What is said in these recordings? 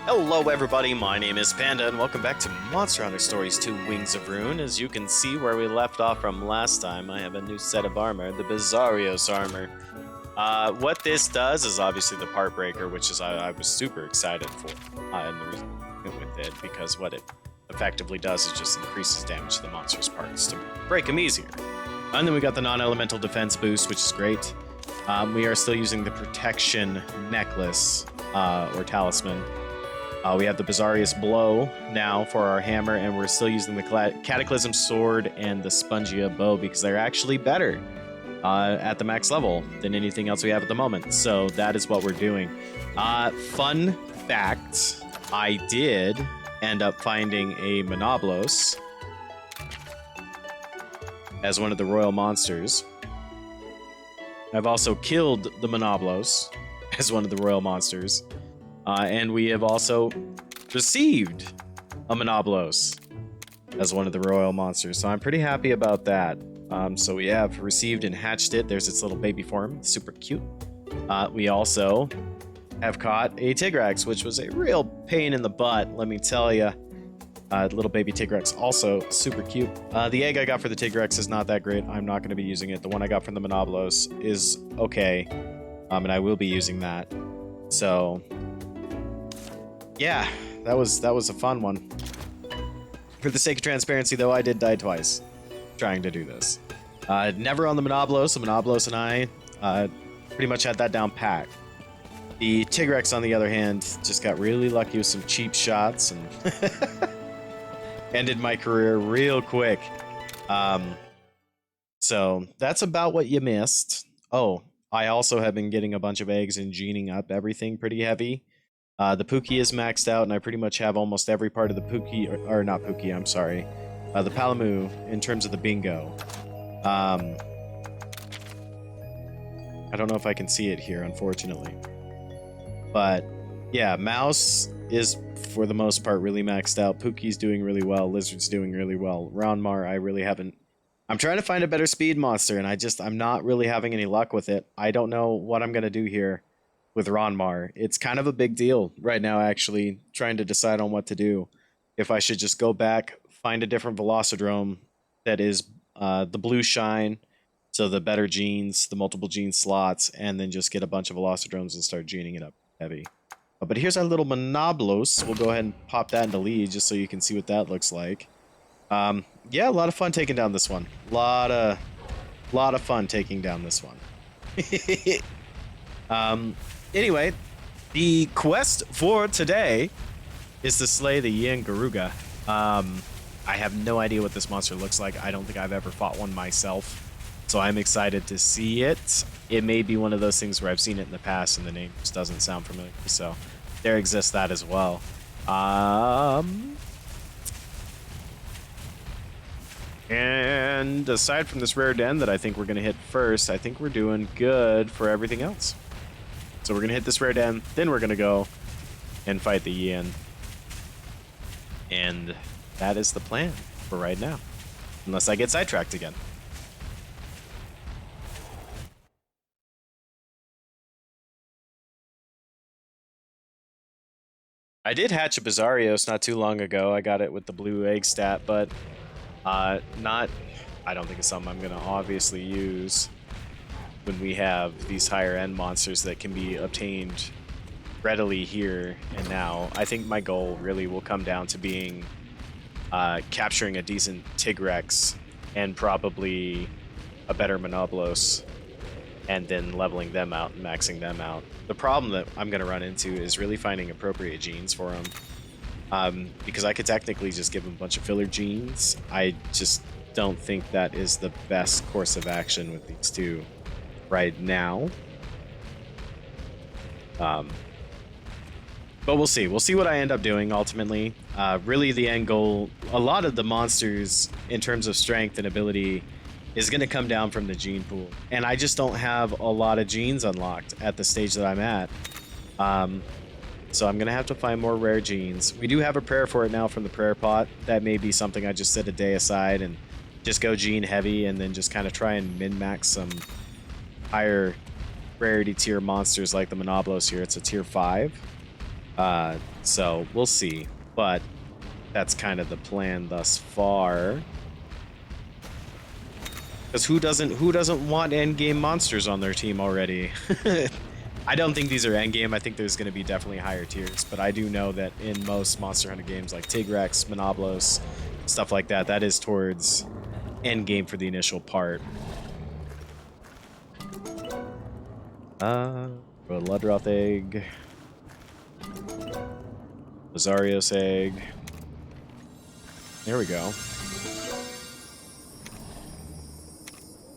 Hello everybody, my name is Panda and welcome back to Monster Hunter Stories 2 Wings of Ruin. As you can see where we left off from last time, I have a new set of armor, the Bizarrios armor. What this does is obviously the part breaker, which is I was super excited for, and the reason I went with it, because what it effectively does is just increases damage to the monster's parts to break them easier. And then we got the non-elemental defense boost, which is great. We are still using the protection necklace, or talisman. We have the Bizarrius Blow now for our hammer, and we're still using the Cataclysm Sword and the Spongia Bow because they're actually better at the max level than anything else we have at the moment. So that is what we're doing. Fun fact, I did end up finding a Monoblos as one of the royal monsters. I've also killed the Monoblos as one of the royal monsters. And we have also received a Monoblos as one of the royal monsters. So I'm pretty happy about that. So we have received and hatched it. There's its little baby form. Super cute. We also have caught a Tigrex, which was a real pain in the butt, let me tell you. Little baby Tigrex, also super cute. The egg I got for the Tigrex is not that great. I'm not going to be using it. The one I got from the Monoblos is okay. And I will be using that. So yeah, that was a fun one. For the sake of transparency, though, I did die twice trying to do this. Never on the Monoblos. The Monoblos and I pretty much had that down pat. The Tigrex, on the other hand, just got really lucky with some cheap shots and ended my career real quick. So that's about what you missed. Oh, I also have been getting a bunch of eggs and gening up everything pretty heavy. The Pookie is maxed out, and I pretty much have almost every part of the Pookie, or not Pookie, I'm sorry, the Palamu in terms of the bingo. I don't know if I can see it here, unfortunately. But yeah, Mouse is, for the most part, really maxed out. Pookie's doing really well. Lizard's doing really well. Roundmar, I really haven't. I'm trying to find a better speed monster, and I'm not really having any luck with it. I don't know what I'm going to do here with Ronmar. It's kind of a big deal right now, actually, trying to decide on what to do. If I should just go back, find a different Velocidrome that is the blue shine, so the better genes, the multiple gene slots, and then just get a bunch of Velocidromes and start gening it up heavy. But here's our little Monoblos. We'll go ahead and pop that into lead just so you can see what that looks like. Yeah, a lot of fun taking down this one. Lot of fun taking down this one. Anyway, the quest for today is to slay the Yian Garuga. I have no idea what this monster looks like. I don't think I've ever fought one myself, so I'm excited to see it. It may be one of those things where I've seen it in the past and the name just doesn't sound familiar, so there exists that as well. And aside from this rare den that I think we're going to hit first, I think we're doing good for everything else. So we're going to hit this rare den, then we're going to go and fight the Yian. And that is the plan for right now. Unless I get sidetracked again. I did hatch a Bizarrios not too long ago. I got it with the blue egg stat, but I don't think it's something I'm going to obviously use when we have these higher end monsters that can be obtained readily here and now. I think my goal really will come down to being capturing a decent Tigrex and probably a better Monoblos, and then leveling them out and maxing them out. The problem that I'm going to run into is really finding appropriate genes for them. Because I could technically just give them a bunch of filler genes. I just don't think that is the best course of action with these two right now. But we'll see. We'll see what I end up doing ultimately. Really, the end goal, a lot of the monsters in terms of strength and ability is going to come down from the gene pool. And I just don't have a lot of genes unlocked at the stage that I'm at. So I'm going to have to find more rare genes. We do have a prayer for it now from the prayer pot. That may be something I just set a day aside and just go gene heavy and then just kind of try and min-max some higher rarity tier monsters like the Monoblos here. It's a tier 5. So we'll see. But that's kind of the plan thus far. Because who doesn't want endgame monsters on their team already? I don't think these are endgame. I think there's going to be definitely higher tiers. But I do know that in most Monster Hunter games like Tigrex, Monoblos, stuff like that, that is towards endgame for the initial part. Ludroth egg. Lazarios egg. There we go.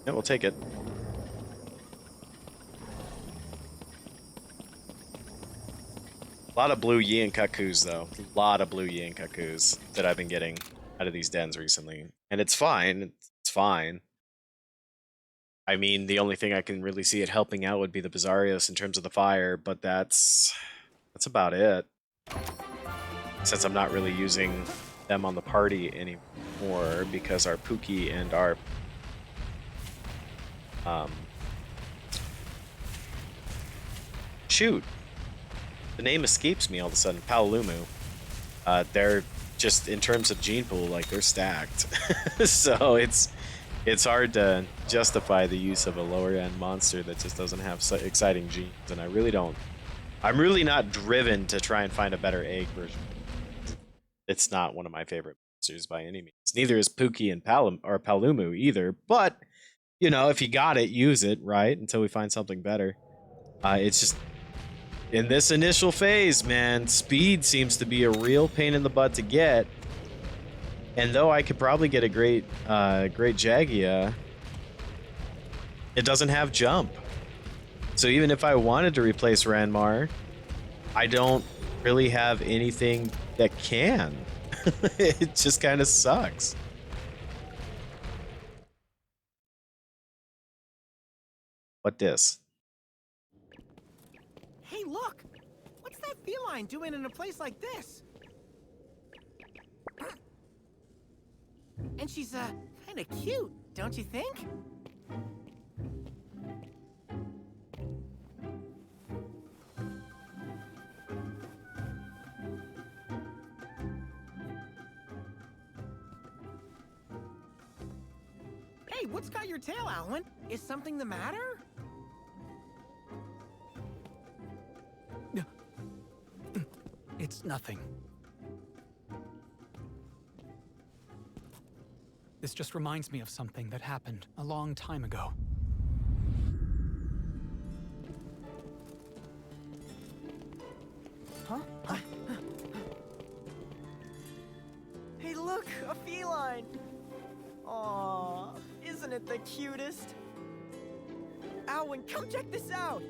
Yeah, we'll take it. A lot of blue Yian Kakus, though. A lot of blue Yian Kakus that I've been getting out of these dens recently. And it's fine. It's fine. I mean, the only thing I can really see it helping out would be the Bizarrios in terms of the fire, but that's about it. Since I'm not really using them on the party anymore because our Pookie and our shoot, the name escapes me all of a sudden. Paolumu. They're just, in terms of gene pool, like, they're stacked. So it's hard to justify the use of a lower end monster that just doesn't have exciting genes, and I'm really not driven to try and find a better egg version. It's not one of my favorite monsters by any means. Neither is Pookie and Paolumu either, but, you know, if you got it, use it, right? Until we find something better. It's just, in this initial phase, man, speed seems to be a real pain in the butt to get. And though I could probably get a great Jagia, it doesn't have jump. So even if I wanted to replace Ranmar, I don't really have anything that can. It just kind of sucks. What this? Hey, look! What's that feline doing in a place like this? And she's, kind of cute, don't you think? Hey, what's got your tail, Alwyn? Is something the matter? It's nothing. This just reminds me of something that happened a long time ago. Huh? Hey, look! A feline! Aww, isn't it the cutest? Alwyn, come check this out!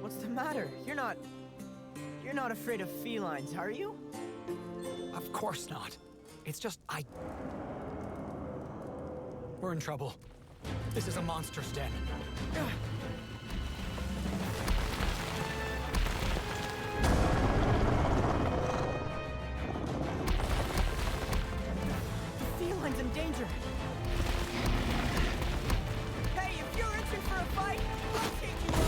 What's the matter? You're not afraid of felines, are you? Of course not. It's just we're in trouble. This is a monster's den. The feline's in danger. Hey, if you're itching for a fight, I'll take you on.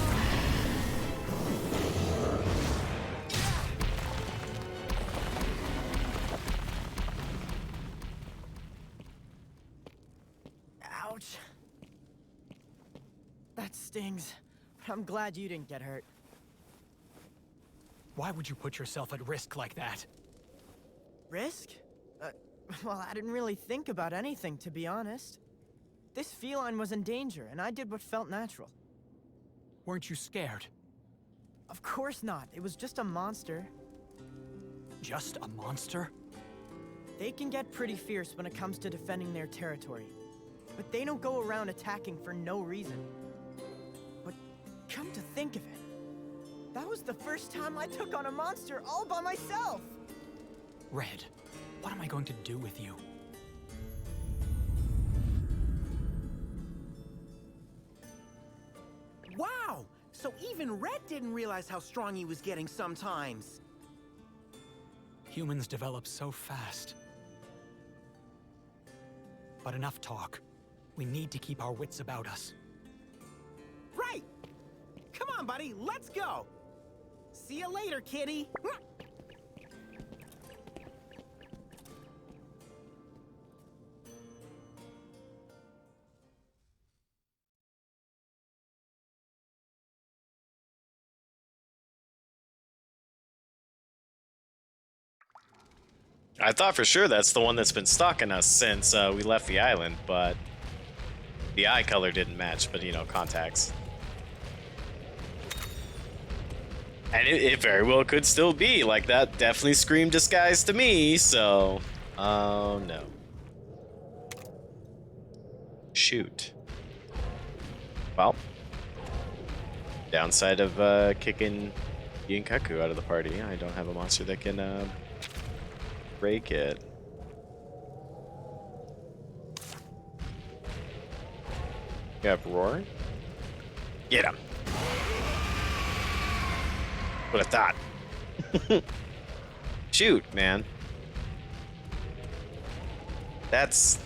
Ouch. That stings. But I'm glad you didn't get hurt. Why would you put yourself at risk like that? Risk? Well, I didn't really think about anything, to be honest. This feline was in danger, and I did what felt natural. Weren't you scared? Of course not. It was just a monster. Just a monster? They can get pretty fierce when it comes to defending their territory. But they don't go around attacking for no reason. But come to think of it, that was the first time I took on a monster all by myself! Red, what am I going to do with you? Wow! So even Red didn't realize how strong he was getting sometimes. Humans develop so fast. But enough talk. We need to keep our wits about us. Right! Come on, buddy, let's go! See you later, kitty! I thought for sure that's the one that's been stalking us since we left the island, but the eye color didn't match, but you know, contacts. And it very well could still be. Like, that definitely screamed disguise to me, so... Oh, no. Shoot. Well. Downside of kicking Yian Garuga out of the party, I don't have a monster that can break it. You have Roar? Get him! Would have thought. Shoot, man. That's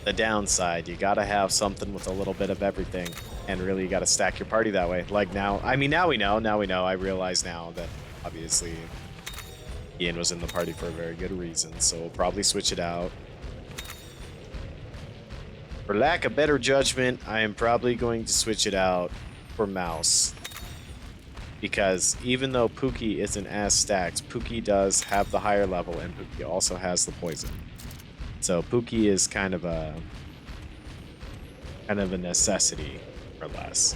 the downside. You gotta have something with a little bit of everything. And really, you gotta stack your party that way. Like now, I mean, now we know. I realize now that, obviously, Yian was in the party for a very good reason. So we'll probably switch it out. For lack of better judgment, I am probably going to switch it out for Mouse. Because even though Pookie isn't as stacked, Pookie does have the higher level, and Pookie also has the poison. So Pookie is kind of a necessity, or less.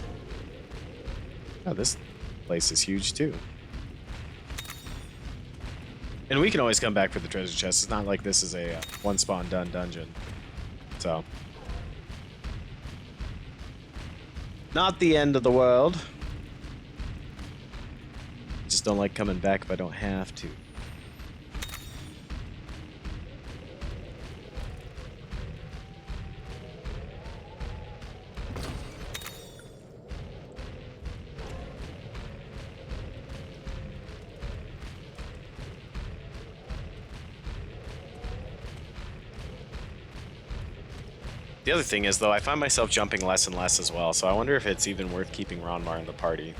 Oh, this place is huge too. And we can always come back for the treasure chest. It's not like this is a one spawn done dungeon. So, not the end of the world. Just don't like coming back if I don't have to. The other thing is, though, I find myself jumping less and less as well, so I wonder if it's even worth keeping Ronmar in the party.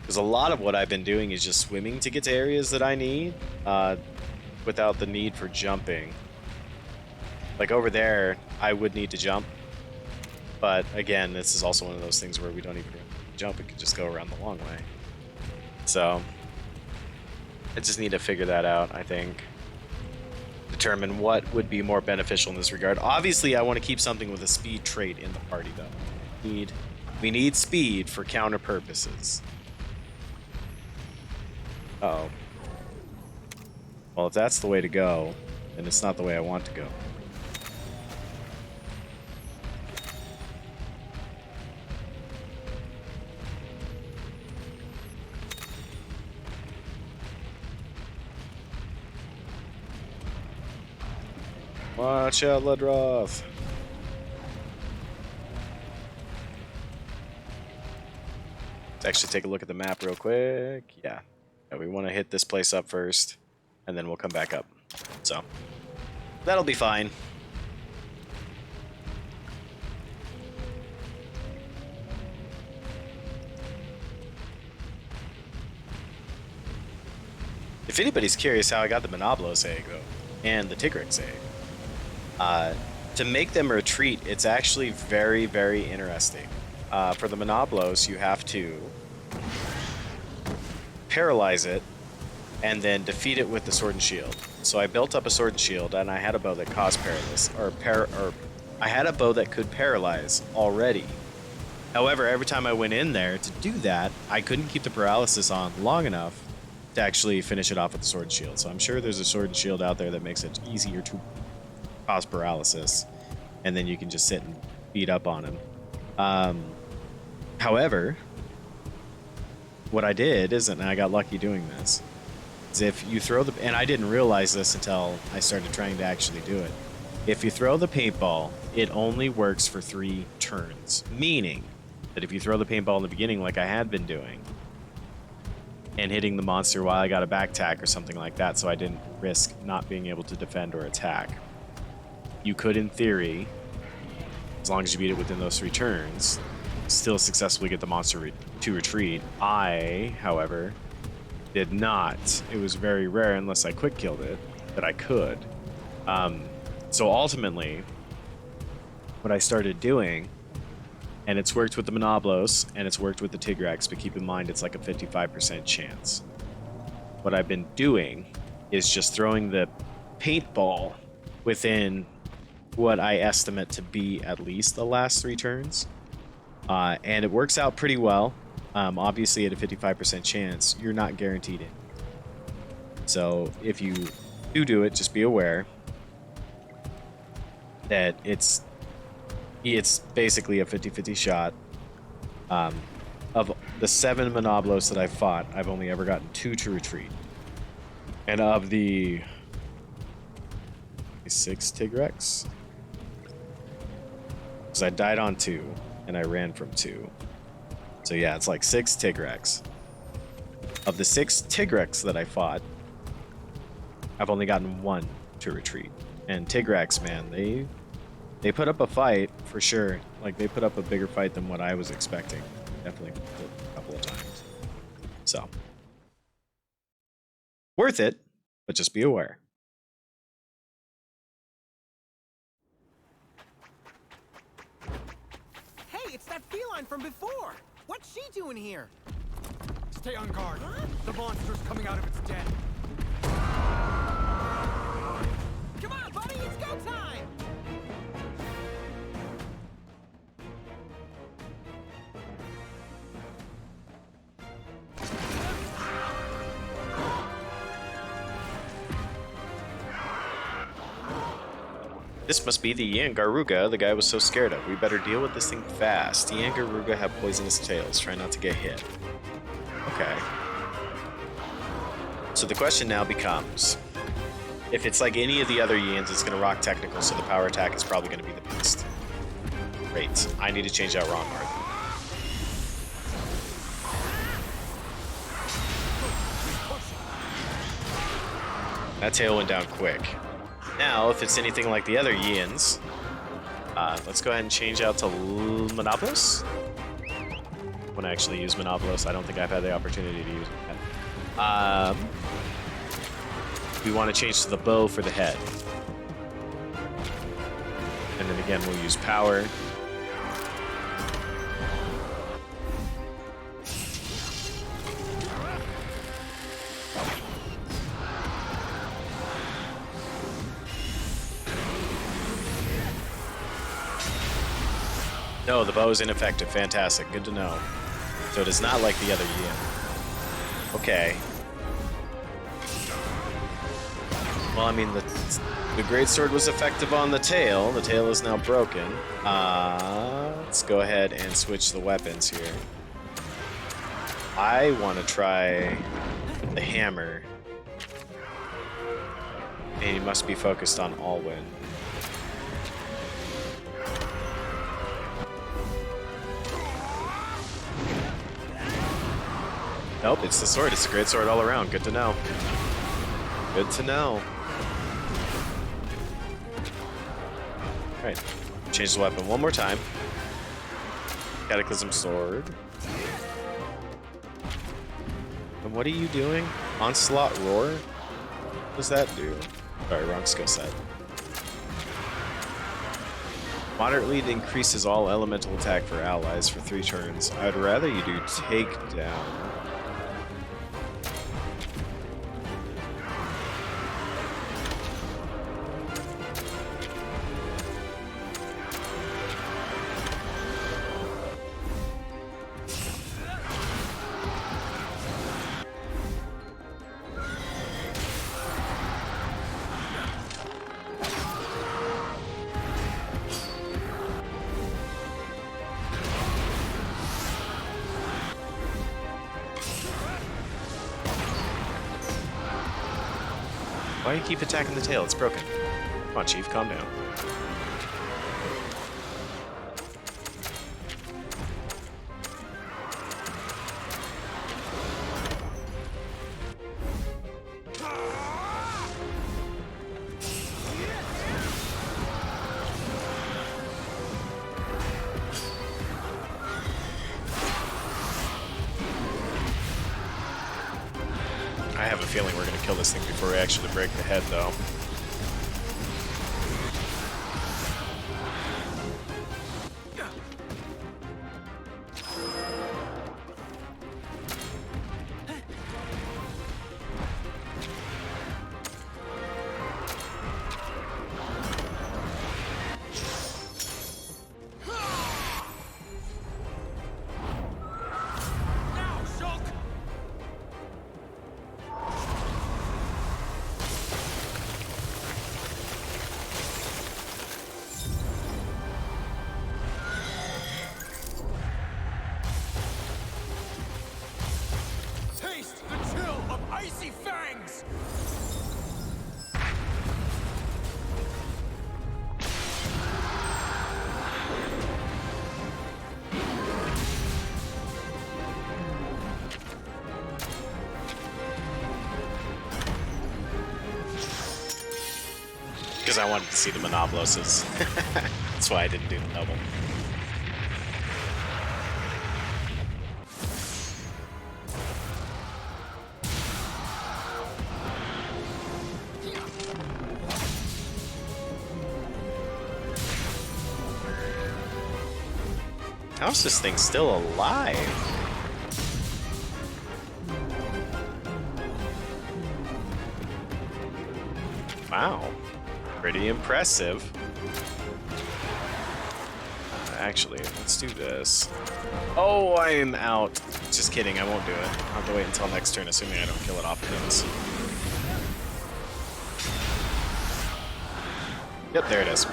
Because a lot of what I've been doing is just swimming to get to areas that I need, without the need for jumping. Like over there, I would need to jump. But again, this is also one of those things where we don't even jump, we can just go around the long way. So, I just need to figure that out, I think. Determine what would be more beneficial in this regard. Obviously, I want to keep something with a speed trait in the party, though. We need speed for counter purposes. Uh-oh. Well, if that's the way to go, then it's not the way I want to go. Watch out, Ledroth. Let's actually take a look at the map real quick. Yeah, we want to hit this place up first, and then we'll come back up. So, that'll be fine. If anybody's curious how I got the Monoblos egg, though, and the Tigrex egg, to make them retreat, it's actually very, very interesting. For the Monoblos, you have to paralyze it and then defeat it with the sword and shield. So I built up a sword and shield, and I had a bow that caused paralysis, I had a bow that could paralyze already. However, every time I went in there to do that, I couldn't keep the paralysis on long enough to actually finish it off with the sword and shield. So I'm sure there's a sword and shield out there that makes it easier to cause paralysis, and then you can just sit and beat up on him. However, what I did is, and I got lucky doing this, is if you throw the, and I didn't realize this until I started trying to actually do it. If you throw the paintball, it only works for 3 turns, meaning that if you throw the paintball in the beginning like I had been doing, and hitting the monster while I got a back attack or something like that, so I didn't risk not being able to defend or attack, you could, in theory, as long as you beat it within those 3 turns, still successfully get the monster to retreat. I, however, did not. It was very rare, unless I quick killed it, that I could. So ultimately, what I started doing, and it's worked with the Monoblos, and it's worked with the Tigrex, but keep in mind it's like a 55% chance. What I've been doing is just throwing the paintball within what I estimate to be at least the last 3 turns. And it works out pretty well. Obviously, at a 55% chance, you're not guaranteed it. So if you do it, just be aware that it's basically a 50-50 shot. Of the 7 Monoblos that I've fought, I've only ever gotten 2 to retreat. And of the 6 Tigrex, because I died on 2 and I ran from 2. So yeah, it's like 6 Tigrex. Of the 6 Tigrex that I fought, I've only gotten 1 to retreat. And Tigrex, man, they put up a fight for sure. Like, they put up a bigger fight than what I was expecting. Definitely a couple of times. So worth it, but just be aware. Hey, it's that feline from before. What's she doing here? Stay on guard. Huh? The monster's coming out of its den. Come on, buddy, it's go time! This must be the Yian Garuga the guy was so scared of. We better deal with this thing fast. Yian Garuga have poisonous tails. Try not to get hit. Okay. So the question now becomes, if it's like any of the other Yians, it's going to rock technical, so the power attack is probably going to be the beast. Great. I need to change out Ron Marth. That tail went down quick. Now, if it's anything like the other Yians, let's go ahead and change out to Monoblos. When I actually use Monoblos, I don't think I've had the opportunity to use it yet. We want to change to the bow for the head. And then again, we'll use power. No, the bow is ineffective. Fantastic. Good to know. So it is not like the other Yian. Okay. Well, I mean, the greatsword was effective on the tail. The tail is now broken. Let's go ahead and switch the weapons here. I want to try the hammer. And he must be focused on Alwyn. Nope, it's the sword. It's a great sword all around. Good to know. Good to know. Alright. Change the weapon one more time. Cataclysm sword. And what are you doing? Onslaught roar? What does that do? Sorry, wrong skill set. Moderately increases all elemental attack for allies for 3 turns. I'd rather you do takedown. Why do you keep attacking the tail? It's broken. Come on, Chief, calm down. feeling we're gonna kill this thing before we actually break the head, though. Because I wanted to see the Monobloses. That's why I didn't do the double. How's this thing still alive? Wow. Pretty impressive. Actually, let's do this. Oh, I am out. Just kidding, I won't do it. I'll have to wait until next turn, assuming I don't kill it off pins. Yep, there it is.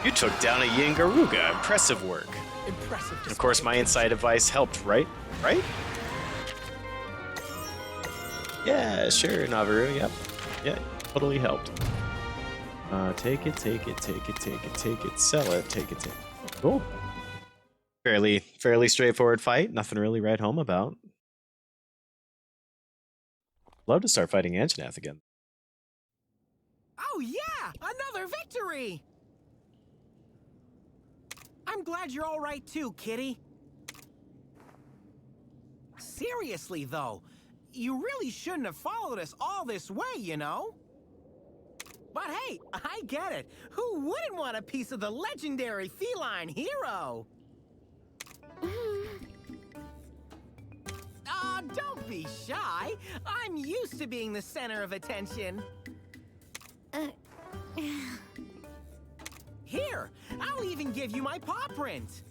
You took down a Yian Garuga. Impressive work. Impressive. Of course, my inside advice helped, right? Right? Yeah, sure, Naviru, yep. Yeah, totally helped. Take it, take it, take it, take it, take it, sell it, take it, take it. Cool. Fairly straightforward fight. Nothing really to write home about. Love to start fighting Anjanath again. Oh yeah, another victory! I'm glad you're all right too, kitty. Seriously though, you really shouldn't have followed us all this way, you know? But hey, I get it. Who wouldn't want a piece of the legendary feline hero? Aw, don't be shy. I'm used to being the center of attention. Here, I'll even give you my paw print.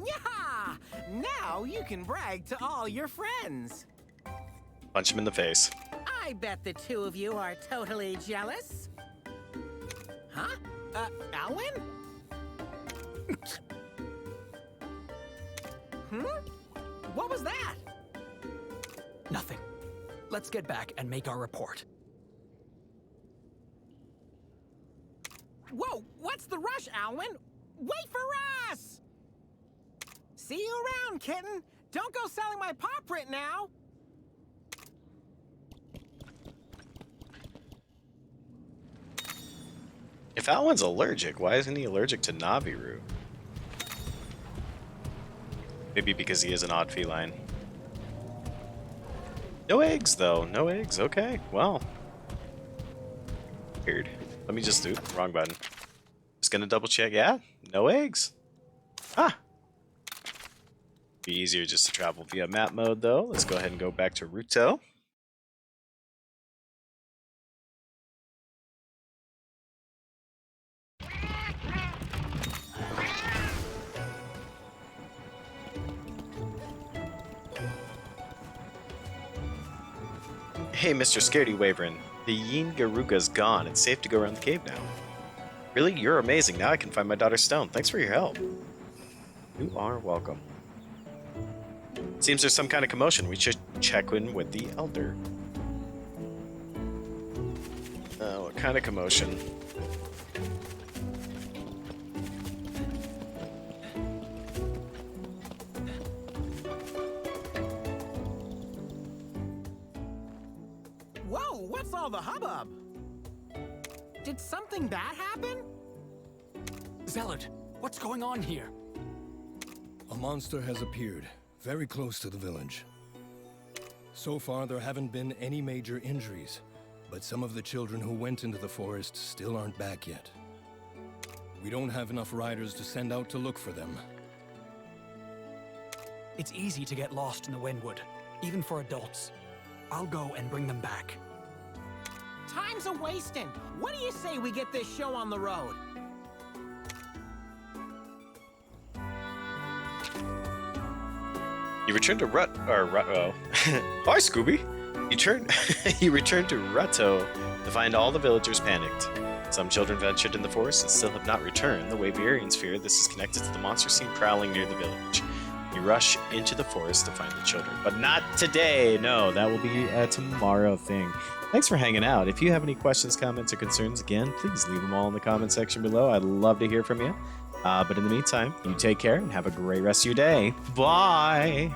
Yeah! Now you can brag to all your friends. Punch him in the face. I bet the two of you are totally jealous. Huh? Alwyn? What was that? Nothing. Let's get back and make our report. Whoa, what's the rush, Alwyn? Wait for us! See you around, kitten. Don't go selling my paw print now. If Alwyn's allergic, why isn't he allergic to Naviru? Maybe because he is an odd feline. No eggs, though. No eggs. Okay, well. Weird. Let me just do it. Wrong button. Just gonna double check. Yeah, no eggs. Ah. Be easier just to travel via map mode, though. Let's go ahead and go back to Ruto. Hey, Mr. Scaredy Wyvern. The Yian Garuga's gone. It's safe to go around the cave now. Really? You're amazing. Now I can find my daughter's stone. Thanks for your help. You are welcome. Seems there's some kind of commotion. We should check in with the Elder. What kind of commotion? all the hubbub? Did something bad happen? Zealot, what's going on here? A monster has appeared, very close to the village. So far, there haven't been any major injuries, but some of the children who went into the forest still aren't back yet. We don't have enough riders to send out to look for them. It's easy to get lost in the Windwood, even for adults. I'll go and bring them back. Time's a-wasting. What do you say we get this show on the road? You return to Rutto. Hi, Scooby. You return to Rutto to find all the villagers panicked. Some children ventured in the forest and still have not returned. The way Varians fear this is connected to the monster seen prowling near the village. You rush into the forest to find the children, but not today. No, that will be a tomorrow thing. Thanks for hanging out. If you have any questions, comments, or concerns, again, please leave them all in the comment section below. I'd love to hear from you. But in the meantime, you take care and have a great rest of your day. Bye!